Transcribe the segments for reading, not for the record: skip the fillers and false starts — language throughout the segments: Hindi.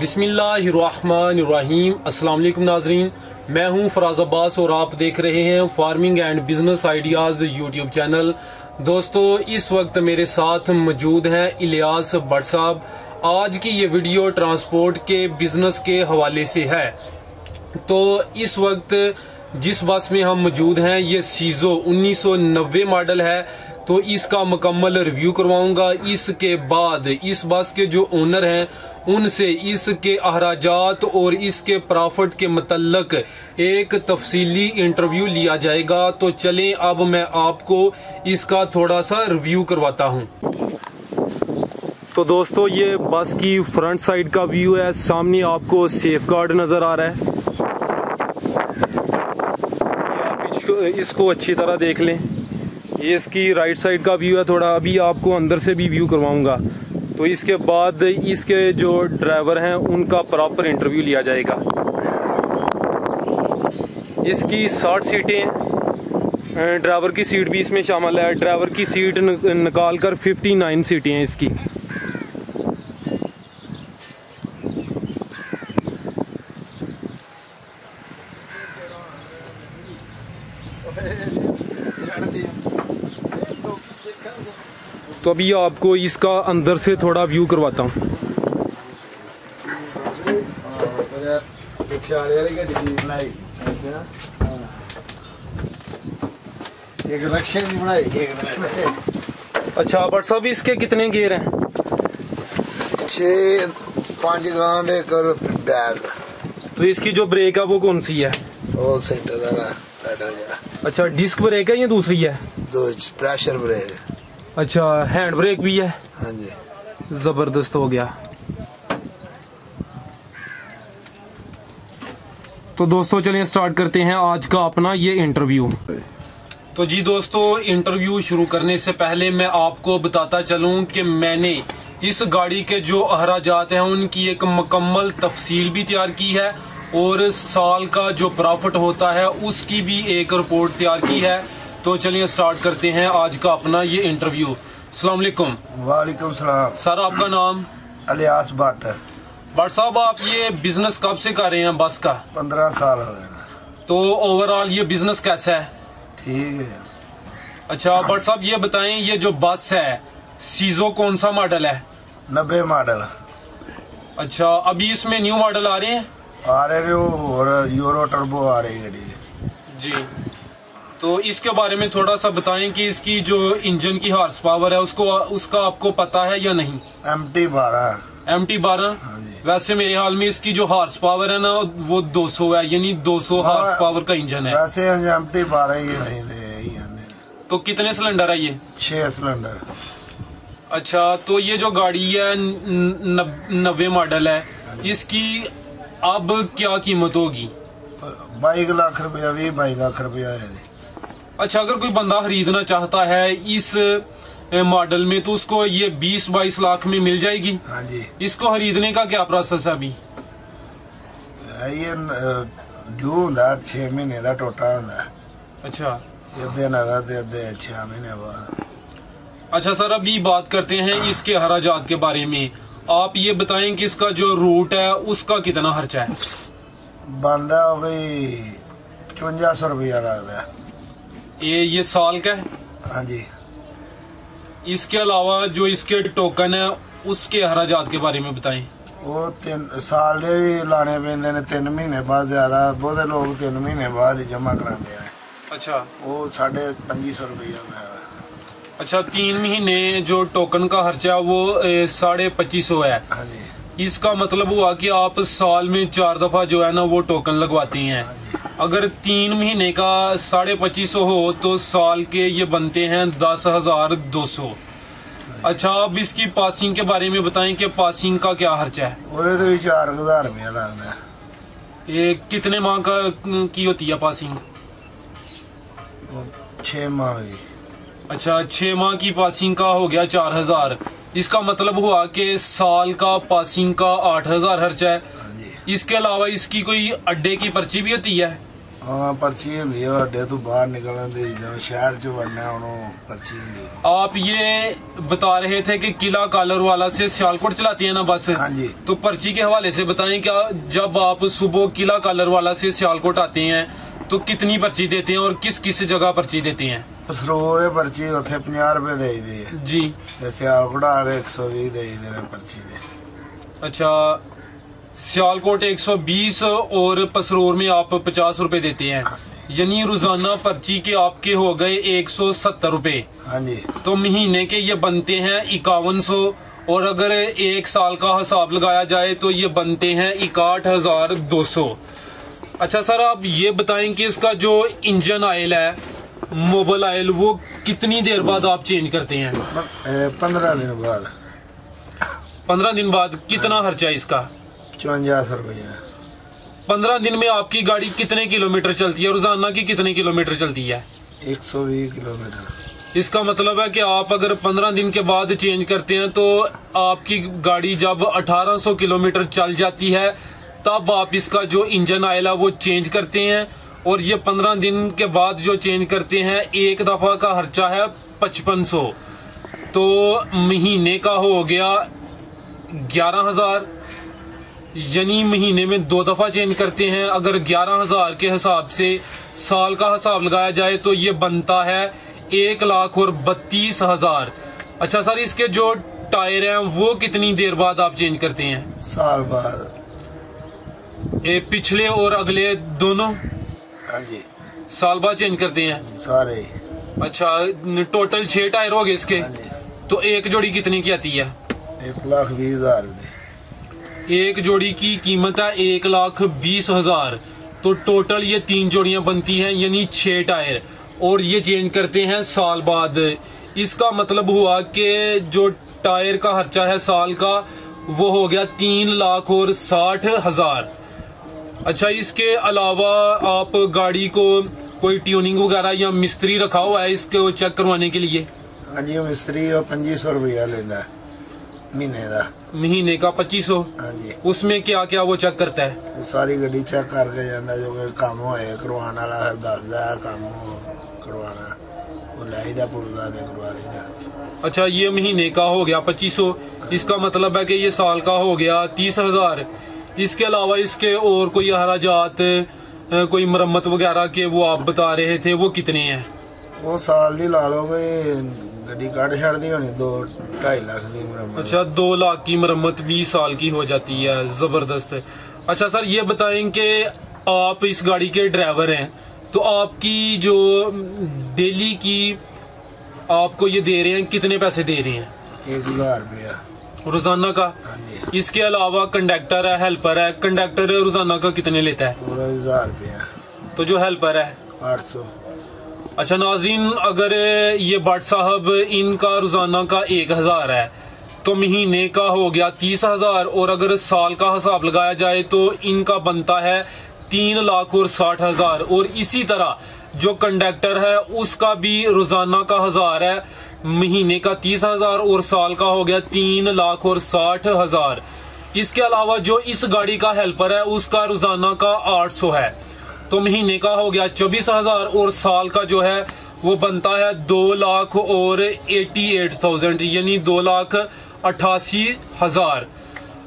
बिस्मिल्लाहिर्रहमानिर्रहीम। अस्सलाम वालेकुम नाजरीन, मैं हूं फराज अब्बास और आप देख रहे हैं farming and business ideas YouTube channel. दोस्तों, इस वक्त मेरे साथ मौजूद हैं इलियास भट्ट साहब। आज की ये वीडियो ट्रांसपोर्ट के बिजनेस के हवाले से है। तो इस वक्त जिस बस में हम मौजूद हैं ये सीजो 1990 मॉडल है, तो इसका मुकम्मल रिव्यू करवाऊंगा। इसके बाद इस बस के जो ओनर हैं उनसे इसके अखराजात और इसके प्रॉफिट के मतलब एक तफसीली इंटरव्यू लिया जाएगा। तो चलें अब मैं आपको इसका थोड़ा सा रिव्यू करवाता हूं। तो दोस्तों, ये बस की फ्रंट साइड का व्यू है। सामने आपको सेफ गार्ड नजर आ रहा है, आप इसको अच्छी तरह देख लें। ये इसकी राइट साइड का व्यू है। थोड़ा अभी आपको अंदर से भी व्यू करवाऊंगा। तो इसके बाद इसके जो ड्राइवर हैं उनका प्रॉपर इंटरव्यू लिया जाएगा। इसकी 60 सीटें हैं, ड्राइवर की सीट भी इसमें शामिल है। ड्राइवर की सीट निकाल कर 59 सीटें हैं इसकी। तो अभी आपको इसका अंदर से थोड़ा व्यू करवाता हूँ। अच्छा भट्ट साहब, इसके कितने गियर हैं? 5 गांव कर बैग। तो इसकी जो ब्रेक है वो कौन सी है? वो सेंटर वाला। अच्छा, डिस्क ब्रेक है या दूसरी है? दो प्रेशर ब्रेक। अच्छा, हैंड ब्रेक भी है? हाँ जी। जबरदस्त हो गया। तो दोस्तों चलिए स्टार्ट करते हैं आज का अपना ये इंटरव्यू। तो जी दोस्तों, इंटरव्यू शुरू करने से पहले मैं आपको बताता चलूं कि मैंने इस गाड़ी के जो अखराजात हैं उनकी एक मुकम्मल तफसील भी तैयार की है और साल का जो प्रॉफिट होता है उसकी भी एक रिपोर्ट तैयार की है। तो चलिए स्टार्ट करते हैं आज का अपना ये इंटरव्यू। अस्सलाम वालेकुम। वालेकुम सलाम। सर, आपका नाम? इलियास भट्ट। भट्ट साहब, आप ये बिजनेस कब से कर रहे हैं बस का? 15 साल हो गए। तो ओवरऑल ये बिजनेस कैसा है? ठीक है। अच्छा भट्ट साहब, ये बताएं, ये जो बस है सीजो कौन सा मॉडल है? 90 मॉडल। अच्छा, अभी इसमें न्यू मॉडल आ रहे हैं? आ रहे और यूरो टर्बो आ रही है जी। तो इसके बारे में थोड़ा सा बताएं कि इसकी जो इंजन की हॉर्स पावर है उसका आपको पता है या नहीं? MT12। हाँ जी। वैसे मेरे हाल में इसकी जो हॉर्स पावर है ना वो 200 है, यानी 200 हॉर्स पावर का इंजन है। वैसे MT12 ही है। तो कितने सिलेंडर है ये? 6 सिलेंडर। अच्छा, तो ये जो गाड़ी है 90 मॉडल है, इसकी अब क्या कीमत होगी? 22 लाख रुपया, 22 लाख रुपया है। अच्छा, अगर कोई बंदा खरीदना चाहता है इस मॉडल में तो उसको ये 20-22 लाख में मिल जाएगी? हाँ जी। इसको खरीदने का क्या प्रोसेस है अभी? ये ड्यू होंदा 6 महीने का टोटा होंदा। अच्छा, अद्धे नगद अद्धे 6 महीने बाद। अच्छा सर, अभी बात करते हैं इसके अखराजात के बारे में। आप ये बताएं कि इसका जो रूट है उसका कितना खर्चा है? बंदा हो गई 5500 रुपया लगता है। ये साल का है? हाँ जी। इसके अलावा जो इसके टोकन है उसके अखराजात के बारे में बताएं। वो 3 साल दे भी लाने पेंदे ने, 3 महीने बाद। ज्यादा बहुत लोग 3 महीने बाद ही जमा कराते हैं। अच्छा, वो 2550 रुपया में। अच्छा, 3 महीने जो टोकन का खर्चा वो 2550 है। हाँ जी। इसका मतलब हुआ कि आप साल में 4 दफा जो है ना वो टोकन लगवाते हैं। अगर 3 महीने का 2550 हो तो साल के ये बनते हैं 10,200। अच्छा, अब इसकी पासिंग के बारे में बताएं कि पासिंग का क्या खर्चा है? वो तो 4000 रुपया लगता है। ये कितने माह की होती है पासिंग? 6 माह की। अच्छा, 6 माह की पासिंग का हो गया 4000। इसका मतलब हुआ कि साल का पासिंग का 8000 खर्चा है। इसके अलावा इसकी कोई अड्डे की पर्ची भी होती है? हाँ पर्ची होंगी अड्डे तो बाहर निकलने दी जो शहर च बनना उन्होंने पर्ची होंगी। आप ये बता रहे थे कि किला कालर वाला से सियालकोट चलाती है ना बस? हाँ जी। तो पर्ची के हवाले से बताएं, क्या जब आप सुबह किला कालर वाला से सियालकोट आते हैं तो कितनी पर्ची देते हैं और किस किस जगह पर्ची देते हैं? पसरोरे पर्ची उथे 50 रुपए दे दी है जी। सियालकोट आ गए 120 दे दे पर्ची दे। अच्छा, सियालकोट 120 और पसरोर में आप 50 रुपए देते हैं, यानी रोजाना पर्ची के आपके हो गए 170 रुपए। हाँ जी। तो महीने के ये बनते हैं 5100 और अगर एक साल का हिसाब लगाया जाए तो ये बनते हैं 61,200। अच्छा सर, आप ये बताएं कि इसका जो इंजन ऑयल है, मोबाइल ऑयल, वो कितनी देर बाद आप चेंज करते हैं? 15 दिन बाद। 15 दिन बाद। कितना खर्चा है इसका? 5400 रुपया। 15 दिन में आपकी गाड़ी कितने किलोमीटर चलती है? रोजाना की कितने किलोमीटर चलती है? 120 किलोमीटर। इसका मतलब है कि आप अगर 15 दिन के बाद चेंज करते हैं तो आपकी गाड़ी जब 1800 किलोमीटर चल जाती है तब आप इसका जो इंजन ऑयल है वो चेंज करते हैं, और ये 15 दिन के बाद जो चेंज करते हैं एक दफा का खर्चा है 5500। तो महीने का हो गया 11,000, यानी महीने में 2 दफा चेंज करते हैं। अगर 11,000 के हिसाब से साल का हिसाब लगाया जाए तो ये बनता है 1,32,000। अच्छा सर, इसके जो टायर हैं वो कितनी देर बाद आप चेंज करते हैं? साल बाद। पिछले और अगले दोनों? हाँ जी। साल बाद चेंज करते हैं सारे। अच्छा, टोटल 6 टायर हो गए इसके। हाँ जी। तो एक जोड़ी कितने की आती है? 1,20,000। एक जोड़ी की कीमत है 1,20,000। तो टोटल ये 3 जोड़ियां बनती हैं, यानी 6 टायर, और ये चेंज करते हैं साल बाद। इसका मतलब हुआ कि जो टायर का खर्चा है साल का वो हो गया 3,60,000। अच्छा, इसके अलावा आप गाड़ी को कोई ट्यूनिंग वगैरह या मिस्त्री रखा हुआ है इसको चेक करवाने के लिए? हाँ जी, मिस्त्री 2500 रुपया लेता है महीने का। महीने का 2500? हाँ जी। उसमें क्या क्या वो चेक करता है? वो सारी गड्डी चेक करके जाता, जो कोई काम होए करवाने वाला हर दसदा काम करवाना वो लाईदा पुरदा दे करवा लेदा। अच्छा, ये महीने का हो गया 2500। इसका मतलब है कि ये साल का हो गया 30,000। इसके अलावा इसके और कोई अखराजात, कोई मरम्मत वगैरह के वो आप बता रहे थे, वो कितने हैं? वो साल दी ला लो कोई गड्डी काट छड़ दी होनी 2-2.5 लाख दी मरम्मत। अच्छा, 2 लाख की मरम्मत 20 साल की हो जाती है। जबरदस्त। अच्छा सर, ये बताएं कि आप इस गाड़ी के ड्राइवर हैं, तो आपकी जो डेली की आपको ये दे रहे हैं, कितने पैसे दे रहे हैं? 1,000 रुपया रोजाना का? हाँ जी। इसके अलावा कंडक्टर है, हेल्पर है। कंडक्टर रोजाना का कितने लेता है? पूरा 1,000 रुपया। तो जो हेल्पर है 800। अच्छा नाज़रीन, अगर ये भट्ट साहब इनका रोजाना का 1,000 है तो महीने का हो गया 30,000, और अगर साल का हिसाब लगाया जाए तो इनका बनता है 3,60,000। और इसी तरह जो कंडक्टर है उसका भी रोजाना का 1,000 है, महीने का 30,000 और साल का हो गया 3,60,000। इसके अलावा जो इस गाड़ी का हेल्पर है उसका रोजाना का 800 है, तो महीने का हो गया 24,000 और साल का जो है वो बनता है 2,88,000, यानी 2,88,000।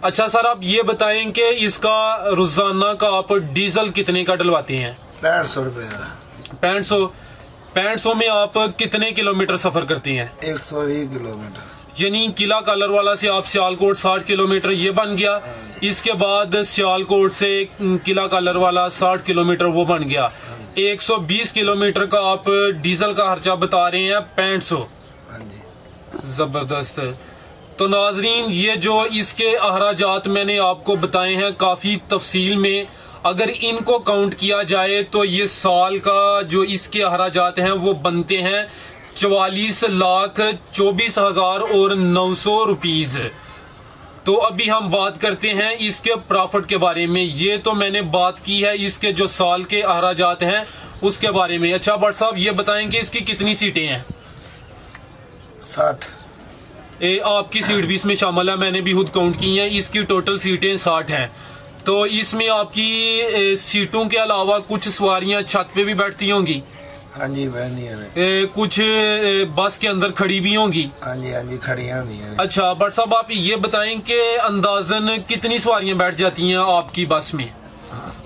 अच्छा सर, आप ये बताएं कि इसका रोजाना का आप डीजल कितने का डलवाते हैं? 6500 रुपये। 6500 में आप कितने किलोमीटर सफर करते हैं? 120 किलोमीटर। यानी किला कालर वाला से आप सियालकोट 60 किलोमीटर ये बन गया। इसके बाद सियालकोट से किला कालर वाला 60 किलोमीटर वो बन गया। 120 किलोमीटर का आप डीजल का खर्चा बता रहे हैं 6500। जबरदस्त। तो नाजरीन, ये जो इसके अखराजात मैंने आपको बताए हैं काफी तफसील में, अगर इनको काउंट किया जाए तो ये साल का जो इसके अखराजात हैं वो बनते हैं 44,24,900 रुपीज। तो अभी हम बात करते हैं इसके प्रॉफिट के बारे में। ये तो मैंने बात की है इसके जो साल के अखराजात हैं उसके बारे में। अच्छा भट्ट साहब, ये बताएंगे इसकी कितनी सीटें हैं? 60। आपकी सीट भी इसमें शामिल है, मैंने भी खुद काउंट की है। इसकी टोटल सीटें 60 हैं। तो इसमें आपकी सीटों के अलावा कुछ सवारियां छत पे भी बैठती होंगी? हाँ जी, बैठती कुछ बस के अंदर खड़ी भी होंगी? हाँ जी, खड़ी होंगी। अच्छा बट साहब, आप ये बताएं कि अंदाजन कितनी सवारियां बैठ जाती हैं आपकी बस में?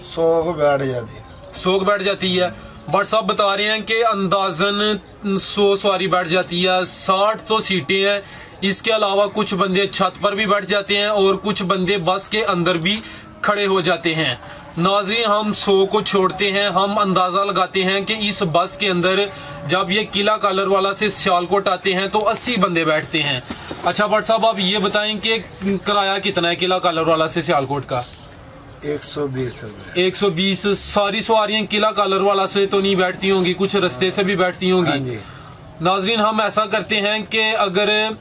100 बैठ जाती है। 100 बैठ जाती है। बट साहब बता रहे हैं कि अंदाजन 100 सवारी बैठ जाती है, 60 तो सीटें हैं। इसके अलावा कुछ बंदे छत पर भी बैठ जाते हैं और कुछ बंदे बस के अंदर भी खड़े हो जाते हैं। नाज़रीन, हम 100 को छोड़ते हैं, हम अंदाजा लगाते हैं कि इस बस के अंदर जब ये किला कॉलर वाला से सियालकोट आते हैं तो 80 बंदे बैठते हैं। अच्छा बट साहब, आप ये बताएं कि किराया कितना है किला कॉलर वाला से सियालकोट का? 120 रुपए। 120। सारी सवारियां किला कॉलर वाला से तो नहीं बैठती होंगी, कुछ रास्ते से भी बैठती होंगी। नाज़रीन, हम ऐसा करते हैं कि अगर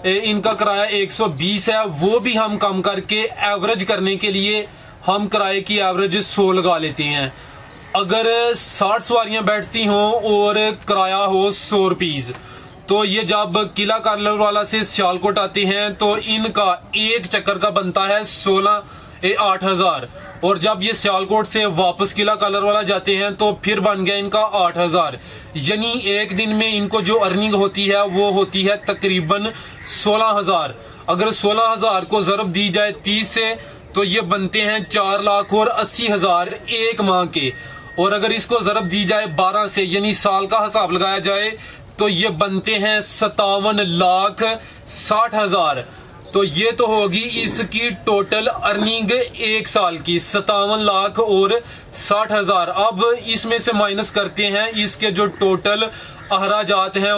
इनका किराया 120 है, वो भी हम कम करके एवरेज करने के लिए हम किराए की एवरेज 100 लगा लेते हैं। अगर 60 सवारियां बैठती हों और किराया हो 100 रुपीज, तो ये जब किला कॉलर वाला से सियालकोट आते हैं तो इनका एक चक्कर का बनता है 8,000, और जब ये सियालकोट से वापस किला कॉलर वाला जाते हैं तो फिर बन गया इनका 8,000। यानी एक दिन में इनको जो अर्निंग होती है वो होती है तकरीबन 16,000। अगर 16,000 को ज़रब दी जाए 30 से तो ये बनते हैं 4,80,000 एक माह के, और अगर इसको ज़रब दी जाए 12 से यानी साल का हिसाब लगाया जाए तो ये बनते हैं 57,60,000। तो ये तो होगी इसकी टोटल अर्निंग एक साल की, 57,60,000। अब इसमें से माइनस करते हैं इसके जो टोटल अखराजात हैं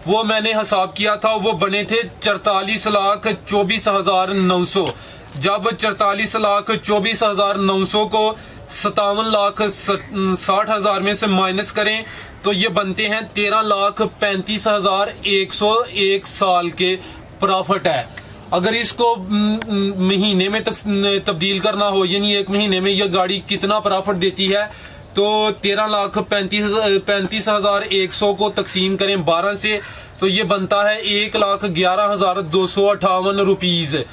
वो मैंने हिसाब किया था, वो बने थे 44,24,900। जब 44,24,900 को 57,60,000 में से माइनस करें तो ये बनते हैं 13,35,100 एक साल के प्रॉफिट है। अगर इसको महीने में तब्दील करना हो, यानी एक महीने में यह गाड़ी कितना प्रॉफिट देती है, तो 13,35,100 को तकसीम करें 12 से तो ये बनता है 1,11,258 रुपीज।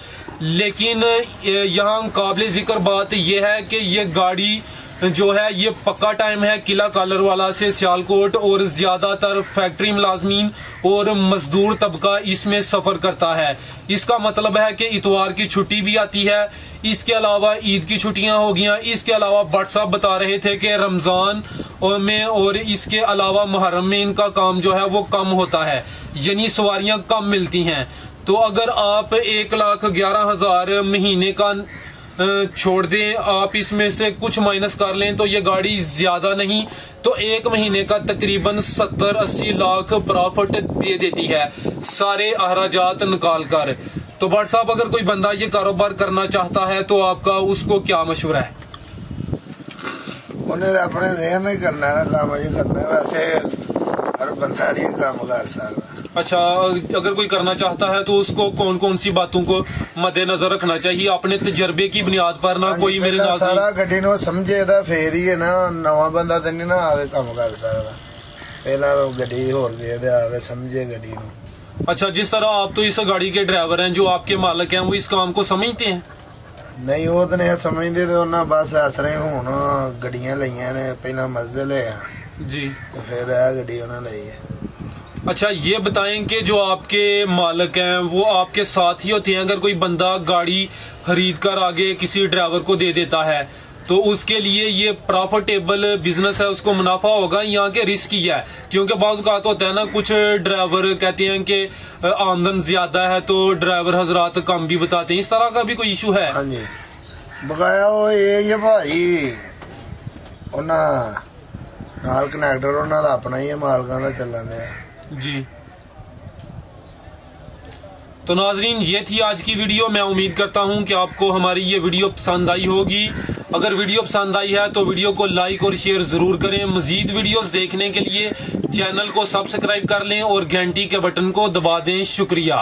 लेकिन यहाँ काबिल जिक्र बात यह है कि ये गाड़ी जो है ये पक्का टाइम है किला कॉलर वाला से सियालकोट, और ज्यादातर फैक्ट्री मुलाजमीन और मजदूर तबका इसमें सफर करता है। इसका मतलब है कि इतवार की छुट्टी भी आती है, इसके अलावा ईद की छुट्टियां हो गई, इसके अलावा भट्ट साहब बता रहे थे कि रमजान में और इसके अलावा मुहर्रम में इनका काम जो है वो कम होता है, यानी सवारियां कम मिलती हैं। तो अगर आप 1,11,000 महीने का छोड़ दें, आप इसमें से कुछ माइनस कर लें तो ये गाड़ी ज्यादा नहीं तो एक महीने का तकरीबन 70-80 लाख प्रॉफिट दे देती है सारे अखराजात निकाल कर। तो भट्ट साहब, अगर कोई बंदा ये कारोबार करना चाहता है तो आपका उसको क्या मशवरा है? उन्हें अपने ज़हन में करना है ना, काम ये करना है, वैसे हर बंदा नहीं काम कर सकता। अच्छा, अगर कोई करना चाहता है तो उसको कौन कौन सी बातों को मद्देनजर रखना चाहिए अपने तजर्बे की बुनियाद पर? ना कोई मेरे सारा गड्डी नो समझे दा फिर ही है ना, नवा बंदा तो नहीं ना आवे काम कर सकता, पहला गड्डी होर दे आवे समझे गड्डी नो। अच्छा, जिस तरह आप तो इस गाड़ी के ड्राइवर हैं, जो आपके मालिक हैं वो इस काम को समझते हैं? नहीं, वो तो नहीं समझते, तो ना बस असरे हुन गड्डियां लईयां ने, पहला मस्जिद ले जी, तो फिर गड्डी उन्होंने ली है। अच्छा, ये बताएं कि जो आपके मालिक हैं वो आपके साथ ही होते हैं? अगर कोई बंदा गाड़ी खरीद कर आगे किसी ड्राइवर को दे देता है तो उसके लिए ये प्रॉफिटेबल बिजनेस है, उसको मुनाफा होगा या कि रिस्क ही है? क्योंकि बाज़ औक़ात होता है ना, कुछ ड्राइवर कहते हैं कि आमदन ज्यादा है तो ड्राइवर हजरात कम भी बताते हैं, इस तरह का भी कोई इशू है? हाँ जी, बकाया वो ये भाई नाल कनेक्टर उन्होंने अपना ही मालकां दा चलन दे जी। तो नाजरीन, ये थी आज की वीडियो। मैं उम्मीद करता हूं कि आपको हमारी ये वीडियो पसंद आई होगी। अगर वीडियो पसंद आई है तो वीडियो को लाइक और शेयर जरूर करें। मजीद वीडियोस देखने के लिए चैनल को सब्सक्राइब कर लें और घंटी के बटन को दबा दें। शुक्रिया।